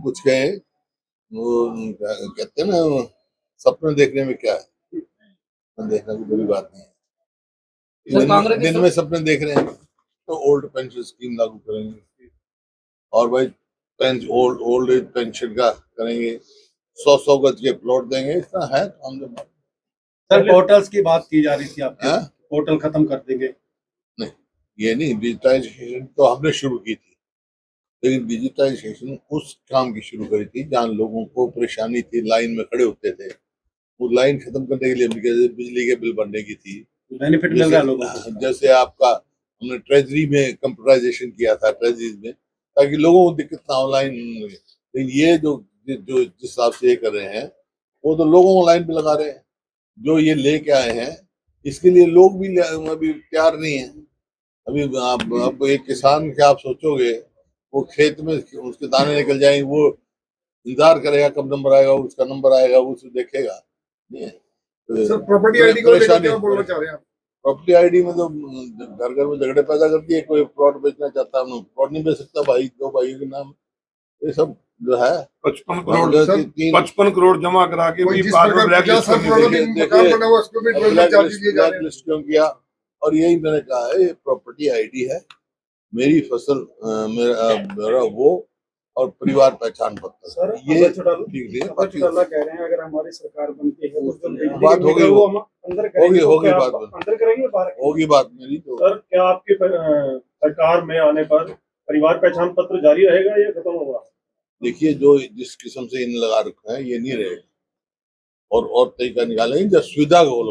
कुछ कहे, वो कहते हैं ना, सपने देखने में क्या है, सपने देखना कोई बड़ी बात नहीं है। दिन में सपने देख रहे हैं तो ओल्ड पेंशन स्कीम लागू करेंगे, और भाई ओल्ड एज पेंशन का करेंगे, 100 गज के प्लॉट देंगे, इतना है काम। सर पोर्टल्स की बात की जा रही थी आपके, पोर्टल खत्म कर देंगे? नहीं, ये नहीं, डिजिटाइजेशन तो हमने शुरू की थी, लेकिन डिजिटाइजेशन उस काम की शुरू करी थी जहाँ लोगों को परेशानी थी, लाइन में खड़े होते थे। वो लाइन खत्म करने के लिए बिजली के बिल भरने की थी, बेनिफिट मिल रहा है लोगों को। जैसे आपका हमने ट्रेजरी में कंप्यूटराइजेशन किया था, ट्रेजरीज में, ताकि लोगों को दिक्कत ना ऑनलाइन। लेकिन ये जो जो जिस हिसाब से ये कर रहे हैं, वो तो लोगों को लाइन पे लगा रहे हैं। जो ये लेके आए हैं, इसके लिए लोग भी अभी तैयार नहीं है। अभी आप एक किसान के आप सोचोगे, वो खेत में उसके दाने निकल जाएंगे, वो इंतजार करेगा कब नंबर आएगा, उसका नंबर आएगा, वो उसे देखेगा। सर प्रॉपर्टी आईडी को लेकर क्या बोलना चाह रहे हैं आप? प्रॉपर्टी आईडी में तो घर घर में झगड़े पैदा करती है। कोई प्लॉट बेचना चाहता है, प्लॉट नहीं बेच सकता, भाई दो भाइयों के नाम, ये सब जो है 55 करोड़ जमा करा के भी बाद में ब्लैक लिस्ट क्यों किया? और यही मैंने कहा है, ये प्रॉपर्टी आईडी है, मेरी फसल मेरा वो, और परिवार पहचान पत्र। सर ये ठीक है, कह रहे हैं अगर हमारी सरकार बनती है तो बात होगी, वो हम अंदर करेंगे, होगी बात, अंदर करेंगे, बाहर होगी बात मेरी तो। सर क्या आपकी सरकार में आने पर परिवार पहचान पत्र जारी रहेगा या खत्म होगा? देखिए, जो जिस किस्म से इन लगा रखा है, ये नहीं रहेगा, और तरीका निकालेंगे जो सुविधा को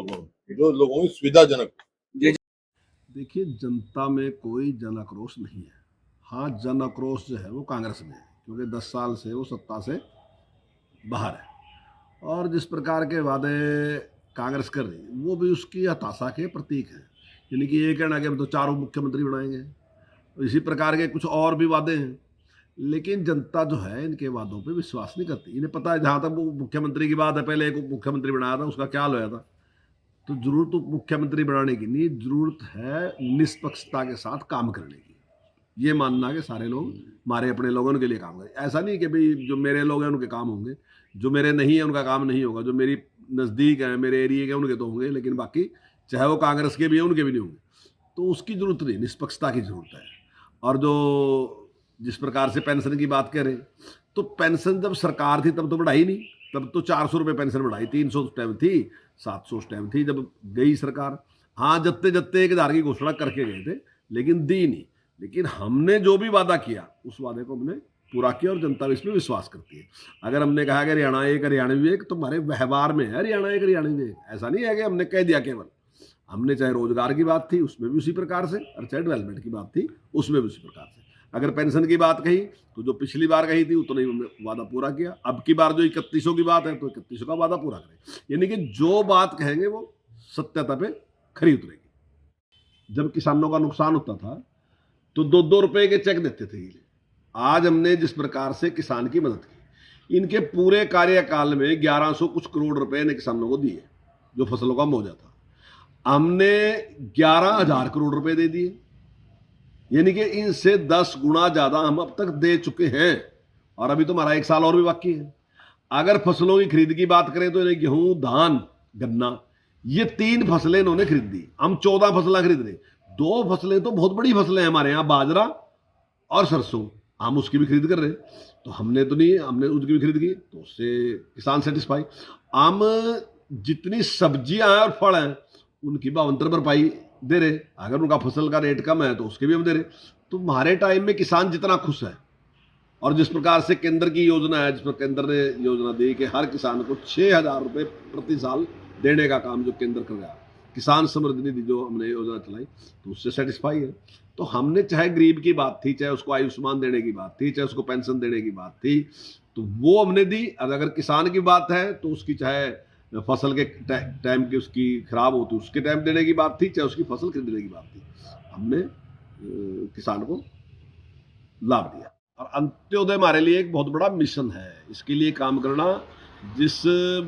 लोगों की सुविधाजनक। देखिए, जनता में कोई जन आक्रोश नहीं है। हाँ, जन आक्रोश जो है वो कांग्रेस में है, क्योंकि 10 साल से वो सत्ता से बाहर है, और जिस प्रकार के वादे कांग्रेस कर रही है वो भी उसकी हताशा के प्रतीक हैं। यानी कि ये कहना कि हम तो 4 मुख्यमंत्री बनाएंगे, इसी प्रकार के कुछ और भी वादे हैं, लेकिन जनता जो है इनके वादों पे विश्वास नहीं करती। इन्हें पता है, जहाँ तक वो मुख्यमंत्री की बात है, पहले एक मुख्यमंत्री बनाया था, उसका क्या होया था। तो जरूरत तो मुख्यमंत्री बनाने की नहीं, जरूरत है निष्पक्षता के साथ काम करने की। ये मानना कि सारे लोग हमारे अपने लोगों के लिए काम करें। ऐसा नहीं कि भाई जो मेरे लोग हैं उनके काम होंगे, जो मेरे नहीं है उनका काम नहीं होगा, जो मेरी नज़दीक है, मेरे एरिए के, उनके तो होंगे, लेकिन बाकी चाहे वो कांग्रेस के भी हैं उनके भी नहीं होंगे। तो उसकी ज़रूरत नहीं, निष्पक्षता की ज़रूरत है। और जो जिस प्रकार से पेंशन की बात करें, तो पेंशन जब सरकार थी तब तो बढ़ाई नहीं, तब तो 400 रुपये पेंशन बढ़ाई, 300 उस टाइम थी, 700 उस टाइम थी जब गई सरकार। हाँ, जत्ते 1000 की घोषणा करके गए थे, लेकिन दी नहीं। लेकिन हमने जो भी वादा किया उस वादे को हमने पूरा किया, और जनता इसमें विश्वास करती है। अगर हमने कहा कि हरियाणा एक हरियाणवी एक, तो हमारे व्यवहार में है हरियाणा एक हरियाणवी एक। ऐसा नहीं है कि हमने कह दिया केवल। हमने चाहे रोजगार की बात थी उसमें भी उसी प्रकार से, और चाहे डेवलपमेंट की बात थी उसमें भी उसी प्रकार से। अगर पेंशन की बात कही तो जो पिछली बार कही थी उतना ही हमने वादा पूरा किया। अब की बार जो 3100 की बात है तो 3100 का वादा पूरा करें। यानी कि जो बात कहेंगे वो सत्यता पे खरी उतरेगी। जब किसानों का नुकसान होता था तो 2-2 रुपए के चेक देते थे। आज हमने जिस प्रकार से किसान की मदद की, इनके पूरे कार्यकाल में 1100 कुछ करोड़ रुपए ने किसानों को दिए, जो फसलों का मुआवजा था। हमने 11,000 करोड़ रुपए दे दिए, यानी कि इनसे 10 गुना ज्यादा हम अब तक दे चुके हैं, और अभी तो हमारा 1 साल और भी बाकी है। अगर फसलों की खरीद की बात करें तो गेहूं, धान, गन्ना, ये 3 फसलें इन्होंने खरीद दी। हम 14 फसलें खरीद रहे। 2 फसलें तो बहुत बड़ी फसलें हैं हमारे यहाँ, बाजरा और सरसों, हम उसकी भी खरीद कर रहे। तो हमने तो नहीं, हमने उसकी भी खरीद की, तो उससे किसान सेटिस्फाई। हम जितनी सब्जियां हैं और फल हैं उनकी 52 भरपाई दे रहे। अगर उनका फसल का रेट कम है तो उसके भी हम दे रहे। तो हमारे टाइम में किसान जितना खुश है, और जिस प्रकार से केंद्र की योजना है, जिस पर केंद्र ने योजना दी कि हर किसान को 6,000 रुपये प्रति साल देने का काम जो केंद्र कर रहा है, किसान समृद्धि निधि जो हमने योजना चलाई, तो उससे सेटिस्फाई है। तो हमने चाहे गरीब की बात थी, चाहे उसको आयुष्मान देने की बात थी, चाहे उसको पेंशन देने की बात थी, तो वो हमने दी। अगर किसान की बात है तो उसकी चाहे फसल के टाइम की उसकी खराब होती उसके टाइम देने की बात थी, चाहे उसकी फसल खरीदने की बात थी, हमने किसान को लाभ दिया। और अंत्योदय हमारे लिए एक बहुत बड़ा मिशन है। इसके लिए काम करना, जिस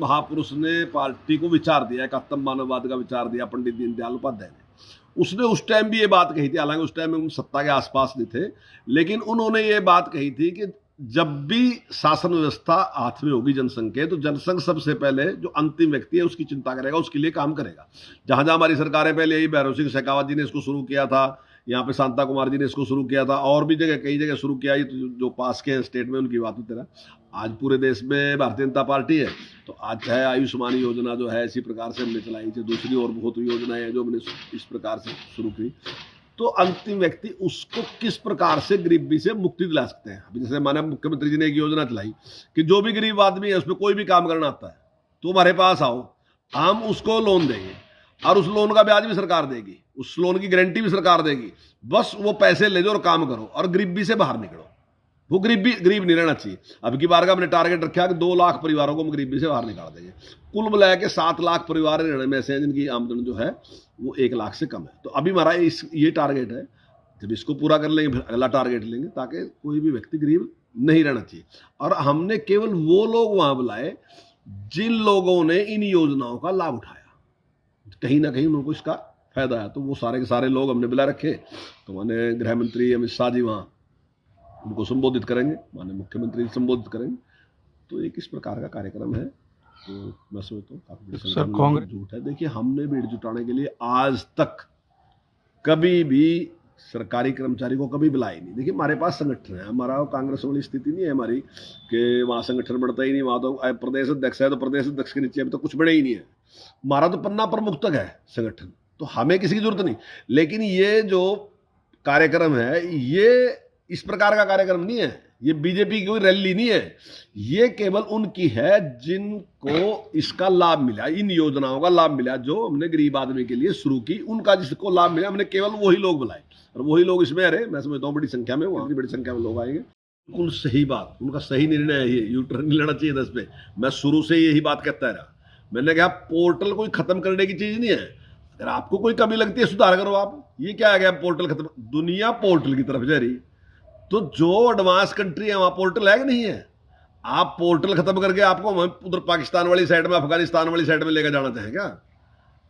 महापुरुष ने पार्टी को विचार दिया, एकात्म मानववाद का विचार दिया, पंडित दीनदयाल उपाध्याय ने, उसने उस टाइम भी ये बात कही थी। हालांकि उस टाइम हम सत्ता के आसपास नहीं थे, लेकिन उन्होंने ये बात कही थी कि जब भी शासन व्यवस्था हाथ में होगी जनसंघ के, तो जनसंघ सबसे पहले जो अंतिम व्यक्ति है उसकी चिंता करेगा, उसके लिए काम करेगा। जहां जहां हमारी सरकारें पहले, यही भैरव सिंह शेखावत जी ने इसको शुरू किया था, यहाँ पे शांता कुमार जी ने इसको शुरू किया था, और भी जगह कई जगह शुरू किया। ये तो जो पास के स्टेट में उनकी बात होती रहा। आज पूरे देश में भारतीय जनता पार्टी है, तो आज चाहे आयुष्मान योजना जो है इसी प्रकार से हमने चलाई, चाहे दूसरी और बहुत योजनाएं हैं जो हमने इस प्रकार से शुरू की। तो अंतिम व्यक्ति उसको किस प्रकार से गरीबी से मुक्ति दिला सकते हैं। अभी जैसे माननीय मुख्यमंत्री जी ने एक योजना चलाई कि जो भी गरीब आदमी है, उसमें कोई भी काम करना आता है तो हमारे पास आओ, हम उसको लोन देंगे, और उस लोन का ब्याज भी सरकार देगी, उस लोन की गारंटी भी सरकार देगी। बस वो पैसे ले जाओ और काम करो और गरीबी से बाहर निकलो। वो गरीब नहीं रहना चाहिए। अब की बार का हमने टारगेट रखा कि 2 लाख परिवारों को हम गरीबी से बाहर निकाल देंगे। कुल मिला के 7 लाख परिवार रहने में से जिनकी आमदन जो है वो 1 लाख से कम है। तो अभी हमारा ये टारगेट है। जब इसको पूरा कर लेंगे फिर अगला टारगेट लेंगे, ताकि कोई भी व्यक्ति गरीब नहीं रहना चाहिए। और हमने केवल वो लोग वहां बुलाए जिन लोगों ने इन योजनाओं का लाभ उठाया, कहीं ना कहीं उनको इसका फायदा है। तो वो सारे के सारे लोग हमने बुला रखे। तो माननीय गृह मंत्री अमित शाह जी वहाँ उनको संबोधित करेंगे, माननीय मुख्यमंत्री संबोधित करेंगे। तो एक इस प्रकार का कार्यक्रम है। तो मैं सोचता हूँ काफी बड़ी संख्या में एकजुट है। देखिए, हमने भीड़ जुटाने के लिए आज तक कभी भी सरकारी कर्मचारी को कभी बुलाया नहीं। देखिए, हमारे पास संगठन है, हमारा कांग्रेस वाली स्थिति नहीं है हमारी कि वहाँ संगठन बढ़ता ही नहीं। वहाँ तो प्रदेश अध्यक्ष है, तो प्रदेश अध्यक्ष के नीचे अभी तो कुछ बड़े ही नहीं है। हमारा तो पन्ना प्रमुख तक है संगठन, तो हमें किसी की जरूरत नहीं। लेकिन ये जो कार्यक्रम है, ये इस प्रकार का कार्यक्रम नहीं है, ये बीजेपी की कोई रैली नहीं है। ये केवल उनकी है जिनको इसका लाभ मिला, इन योजनाओं का लाभ मिला जो हमने गरीब आदमी के लिए शुरू की। उनका जिसको लाभ मिला, हमने केवल वही लोग बुलाए और वही लोग इसमें रहे। मैं समझता हूँ बड़ी संख्या में, वहां की बड़ी संख्या में लोग आएंगे। बिल्कुल सही बात, उनका सही निर्णय है। ये यूटर्न नहीं लेना चाहिए 10 पे। मैं शुरू से यही बात कहता रहा। मैंने कहा पोर्टल कोई खत्म करने की चीज नहीं है। अगर आपको कोई कमी लगती है सुधार करो आप। ये क्या आ गया पोर्टल खत्म? दुनिया पोर्टल की तरफ जा रही, तो जो एडवांस कंट्री है वहां पोर्टल है कि नहीं है? आप पोर्टल खत्म करके आपको उधर पाकिस्तान वाली साइड में, अफगानिस्तान वाली साइड में लेकर जाना चाहें क्या?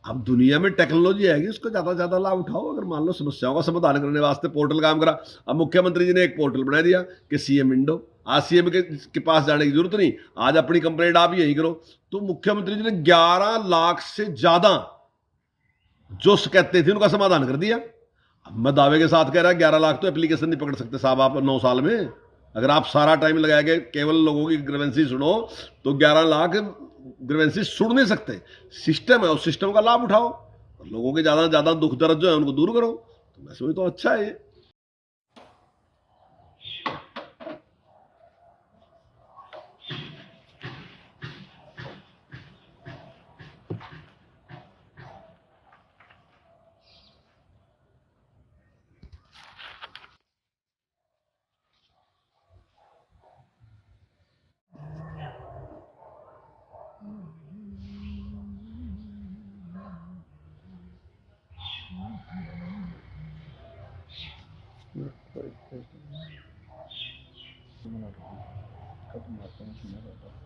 अब दुनिया में टेक्नोलॉजी आएगी, उसका ज्यादा से ज्यादा लाभ उठाओ। अगर मान लो समस्याओं का समाधान करने वास्ते पोर्टल काम करा। अब मुख्यमंत्री जी ने एक पोर्टल बना दिया कि सीएम विंडो। आज सीएम के पास जाने की जरूरत नहीं, आज अपनी कंप्लेंट आप यही करो। तो मुख्यमंत्री जी ने 11 लाख से ज्यादा जो शिकायतें थी उनका समाधान कर दिया। अब मैं दावे के साथ कह रहा 11 लाख तो एप्लीकेशन नहीं पकड़ सकते साहब आप 9 साल में। अगर आप सारा टाइम लगा के केवल लोगों की ग्रीवेंसी सुनो तो 11 लाख ग्रीवेंसी सुन नहीं सकते। सिस्टम है, उस सिस्टम का लाभ उठाओ, लोगों के ज्यादा ज्यादा दुख दर्द जो है उनको दूर करो। तो मैं समझता हूं अच्छा है ये। खत्म